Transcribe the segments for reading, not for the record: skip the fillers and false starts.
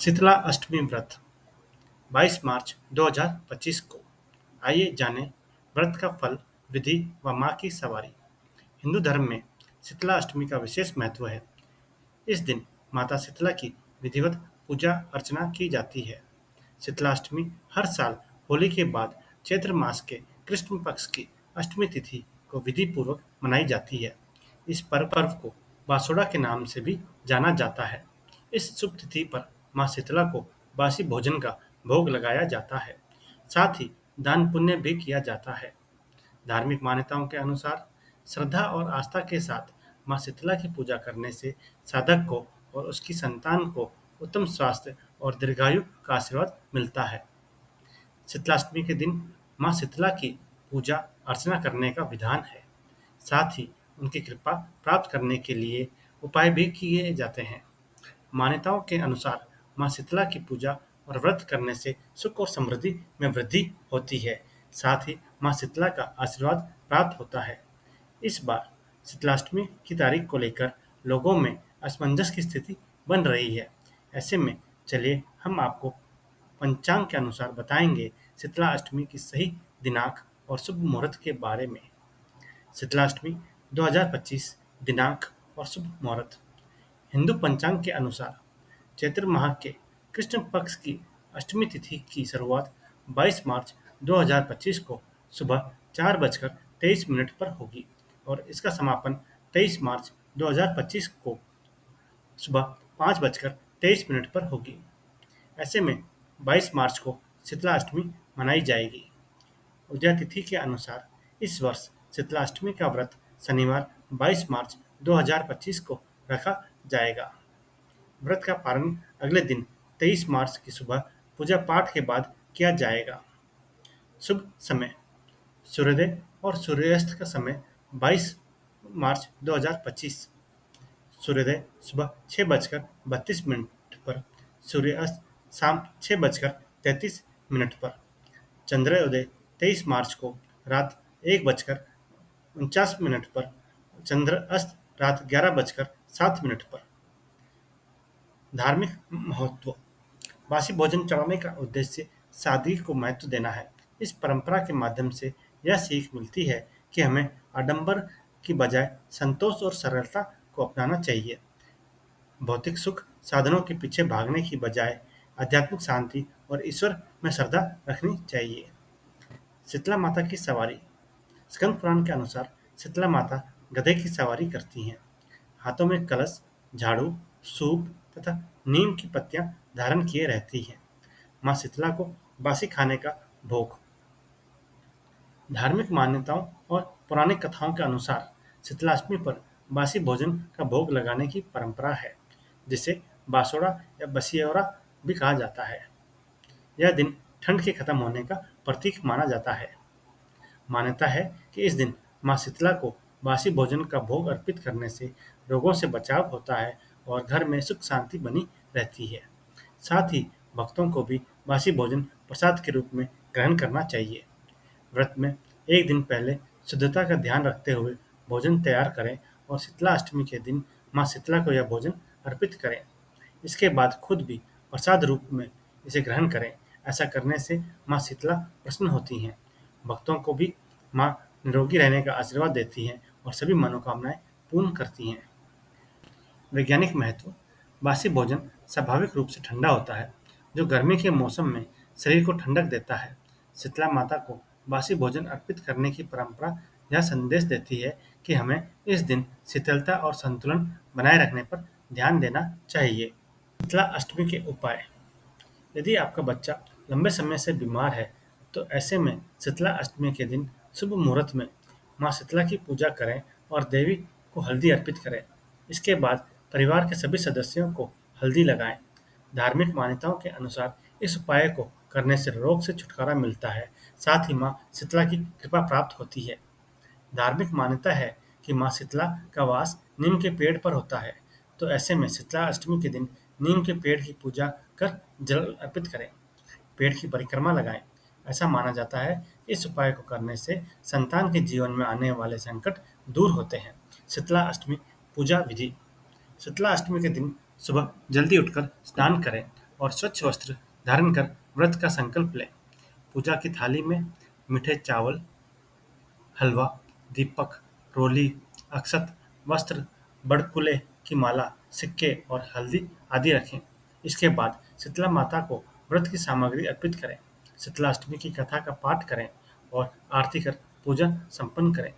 शीतला अष्टमी व्रत 22 मार्च 2025 को। आइए जानें व्रत का फल, विधि व मां की सवारी। हिंदू धर्म में शीतला अष्टमी का विशेष महत्व है। इस दिन माता शीतला की विधिवत पूजा अर्चना की जाती है। शीतला अष्टमी हर साल होली के बाद चैत्र मास के कृष्ण पक्ष की अष्टमी तिथि को विधि पूर्वक मनाई जाती है। इस पर्व को बासोड़ा के नाम से भी जाना जाता है। इस शुभ तिथि पर मां शीतला को बासी भोजन का भोग लगाया जाता है। साथ ही दान पुण्य भी किया जाता है। धार्मिक मान्यताओं के अनुसार श्रद्धा और आस्था के साथ मां शीतला की पूजा करने से साधक को और उसकी संतान को उत्तम स्वास्थ्य और दीर्घायु का आशीर्वाद मिलता है। शीतलाष्टमी के दिन मां शीतला की पूजा अर्चना करने का विधान है। साथ ही उनकी कृपा प्राप्त करने के लिए उपाय भी किए जाते हैं। मान्यताओं के अनुसार मां शीतला की पूजा और व्रत करने से सुख और समृद्धि में वृद्धि होती है। साथ ही मां शीतला का आशीर्वाद प्राप्त होता है। इस बार शीतलाष्टमी की तारीख को लेकर लोगों में असमंजस की स्थिति बन रही है। ऐसे में चलिए हम आपको पंचांग के अनुसार बताएंगे शीतला अष्टमी की सही दिनांक और शुभ मुहूर्त के बारे में। शीतलाष्टमी 2025 दिनांक और शुभ मुहूर्त। हिंदू पंचांग के अनुसार चैत्र माह के कृष्ण पक्ष की अष्टमी तिथि की शुरुआत 22 मार्च 2025 को सुबह 4:23 पर होगी और इसका समापन 23 मार्च 2025 को सुबह 5:23 पर होगी। ऐसे में 22 मार्च को शीतला अष्टमी मनाई जाएगी। उदय तिथि के अनुसार इस वर्ष शीतला अष्टमी का व्रत शनिवार 22 मार्च 2025 को रखा जाएगा। व्रत का पारण अगले दिन 23 मार्च की सुबह पूजा पाठ के बाद किया जाएगा। शुभ समय सूर्योदय और सूर्यास्त का समय 22 मार्च 2025। सूर्योदय सुबह 6:32 पर, सूर्यास्त शाम 6:33 पर। चंद्रोदय 23 मार्च को रात 1:49 पर, चंद्र अस्त रात 11:07 पर। धार्मिक महत्व। बासी भोजन चढ़ाने का उद्देश्य सादगी को महत्व देना है। इस परंपरा के माध्यम से यह सीख मिलती है कि हमें आडंबर की बजाय संतोष और सरलता को अपनाना चाहिए। भौतिक सुख साधनों के पीछे भागने की बजाय आध्यात्मिक शांति और ईश्वर में श्रद्धा रखनी चाहिए। शीतला माता की सवारी। स्कंद पुराण के अनुसार शीतला माता गधे की सवारी करती हैं। हाथों में कलश, झाड़ू, सूप तथा नीम की पत्तियां धारण किए रहती हैं। मां शीतला को बासी खाने का भोग। धार्मिक मान्यताओं और पौराणिक कथाओं के अनुसार शीतलाष्टमी पर बासी भोजन का भोग लगाने की परंपरा है, जिसे बासोड़ा या बसियौरा भी कहा जाता है। यह दिन ठंड के खत्म होने का प्रतीक माना जाता है। मान्यता है कि इस दिन मां शीतला को बासी भोजन का भोग अर्पित करने से रोगों से बचाव होता है और घर में सुख शांति बनी रहती है। साथ ही भक्तों को भी बासी भोजन प्रसाद के रूप में ग्रहण करना चाहिए। व्रत में एक दिन पहले शुद्धता का ध्यान रखते हुए भोजन तैयार करें और शीतला अष्टमी के दिन मां शीतला को यह भोजन अर्पित करें। इसके बाद खुद भी प्रसाद रूप में इसे ग्रहण करें। ऐसा करने से मां शीतला प्रसन्न होती हैं। भक्तों को भी मां निरोगी रहने का आशीर्वाद देती हैं और सभी मनोकामनाएं पूर्ण करती हैं। वैज्ञानिक महत्व। बासी भोजन स्वाभाविक रूप से ठंडा होता है, जो गर्मी के मौसम में शरीर को ठंडक देता है। शीतला माता को बासी भोजन अर्पित करने की परंपरा यह संदेश देती है कि हमें इस दिन शीतलता और संतुलन बनाए रखने पर ध्यान देना चाहिए। शीतला अष्टमी के उपाय। यदि आपका बच्चा लंबे समय से बीमार है, तो ऐसे में शीतला अष्टमी के दिन शुभ मुहूर्त में मां शीतला की पूजा करें और देवी को हल्दी अर्पित करें। इसके बाद परिवार के सभी सदस्यों को हल्दी लगाएं। धार्मिक मान्यताओं के अनुसार इस उपाय को करने से रोग से छुटकारा मिलता है। साथ ही मां शीतला की कृपा प्राप्त होती है। धार्मिक मान्यता है कि मां शीतला का वास नीम के पेड़ पर होता है, तो ऐसे में शीतला अष्टमी के दिन नीम के पेड़ की पूजा कर जल अर्पित करें। पेड़ की परिक्रमा लगाएं। ऐसा माना जाता है कि इस उपाय को करने से संतान के जीवन में आने वाले संकट दूर होते हैं। शीतला अष्टमी पूजा विधि। शीतला अष्टमी के दिन सुबह जल्दी उठकर स्नान करें, और स्वच्छ वस्त्र धारण कर व्रत का संकल्प लें। पूजा की थाली में मीठे चावल, हलवा, दीपक, रोली, अक्षत, वस्त्र, बड़कुले की माला, सिक्के और हल्दी आदि रखें। इसके बाद शीतला माता को व्रत की सामग्री अर्पित करें। शीतला अष्टमी की कथा का पाठ करें और आरती कर पूजन संपन्न करें।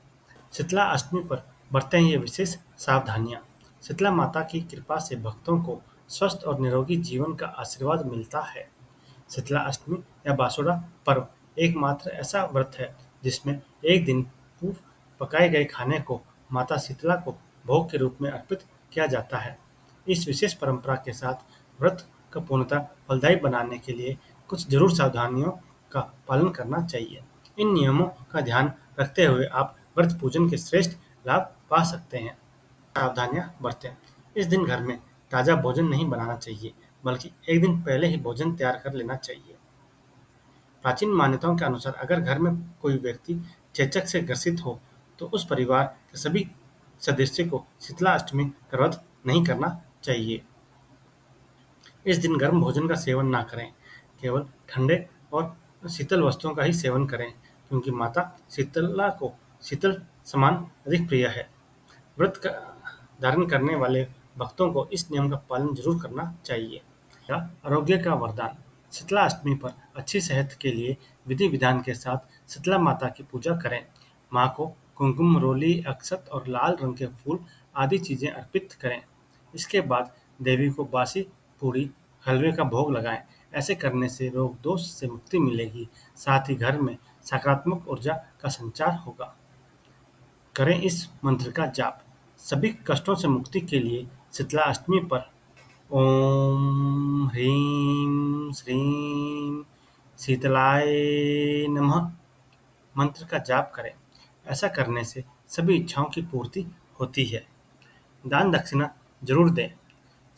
शीतला अष्टमी पर बरतें ये विशेष सावधानियां। शीतला माता की कृपा से भक्तों को स्वस्थ और निरोगी जीवन का आशीर्वाद मिलता है। शीतला अष्टमी या बासुड़ा पर्व एकमात्र ऐसा व्रत है जिसमें एक दिन पूर्व पकाए गए खाने को माता शीतला को भोग के रूप में अर्पित किया जाता है। इस विशेष परंपरा के साथ व्रत को पूर्णतः फलदायी बनाने के लिए कुछ जरूर सावधानियों का पालन करना चाहिए। इन नियमों का ध्यान रखते हुए आप व्रत पूजन के श्रेष्ठ लाभ पा सकते हैं। सावधानियां बरतें। इस दिन घर में ताज़ा भोजन नहीं बनाना चाहिए, बल्कि एक दिन पहले ही भोजन तैयार कर लेना चाहिए। प्राचीन मान्यताओं के अनुसार अगर घर में कोई व्यक्ति चेचक से ग्रसित हो, तो उस परिवार के सभी सदस्यों को शीतला अष्टमी का व्रत नहीं करना चाहिए। इस दिन गर्म भोजन का सेवन ना करें, केवल ठंडे और शीतल वस्तुओं का ही सेवन करें, क्योंकि माता शीतला को शीतल सामान अधिक प्रिय है। व्रत का धारण करने वाले भक्तों को इस नियम का पालन जरूर करना चाहिए। या आरोग्य का वरदान। शीतला अष्टमी पर अच्छी सेहत के लिए विधि विधान के साथ शीतला माता की पूजा करें। माँ को कुमकुम, रोली, अक्षत और लाल रंग के फूल आदि चीजें अर्पित करें। इसके बाद देवी को बासी पूड़ी, हलवे का भोग लगाएं। ऐसे करने से रोग दोष से मुक्ति मिलेगी, साथ ही घर में सकारात्मक ऊर्जा का संचार होगा। करें इस मंत्र का जाप। सभी कष्टों से मुक्ति के लिए शीतला अष्टमी पर ओम ह्रीं श्रीं शीतलाय नमः मंत्र का जाप करें। ऐसा करने से सभी इच्छाओं की पूर्ति होती है। दान दक्षिणा जरूर दें।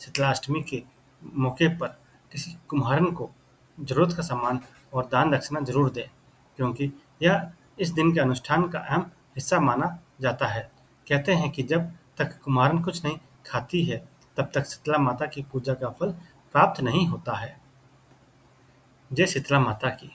शीतलाष्टमी के मौके पर किसी कुम्हारन को जरूरत का सामान और दान दक्षिणा जरूर दें, क्योंकि यह इस दिन के अनुष्ठान का अहम हिस्सा माना जाता है। कहते हैं कि जब तक कुम्हारन कुछ नहीं खाती है, तब तक शीतला माता की पूजा का फल प्राप्त नहीं होता है। जय शीतला माता की।